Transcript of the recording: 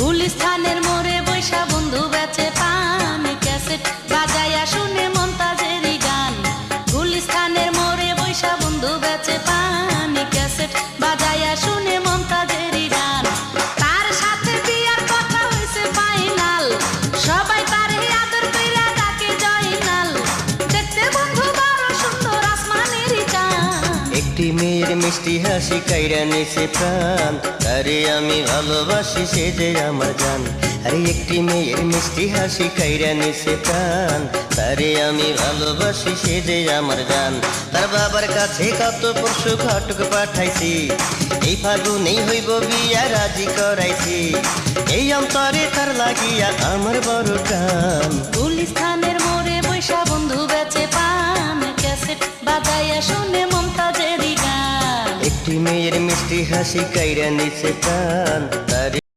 গুলিস্তানের মোড়ে বৈশা বন্ধু বেচে পান, ক্যাসেট বাজাইয়া শুনে মমতাজেরই গান। গুলিস্তানের মোড়ে বৈশা বন্ধু বেচে পান, ক্যাসেট বাজাইয়া শুনে মমতাজেরই গান। তার সাথে বিয়ার কথা হইছে ফাইনাল, সবাই তারে আদর কইরা ডাকে জয়নাল। দেখতে বন্ধু বড় সুন্দর আসমানেরই চাঁদ। একটি মেয়ের মিষ্টি হাসি কাইরা নিছে প্রাণ, তারে আমি ভালোবাসি সে যে আমার জান। আরে একটি মেয়ের মিষ্টি হাসি কাইরা নিছে প্রাণ, তারে আমি ভালোবাসি সে যে আমার জান। তার বাবার কাছে কত পরশু ঘটক পাঠাইছি, এই ফাগুনেই হইব বিয়া রাজি করাইছি। এই অন্তরে তার লাগিয়া আমার বড় টান। গুলিস্তানের মোড়ে বৈশা বন্ধু বেচে পান, ক্যাসেট বাজাইয়া শুনে মমতাজেরই গান। একটি মেয়ের মিষ্টি হাসি কাইরা নিছে প্রাণ, তারে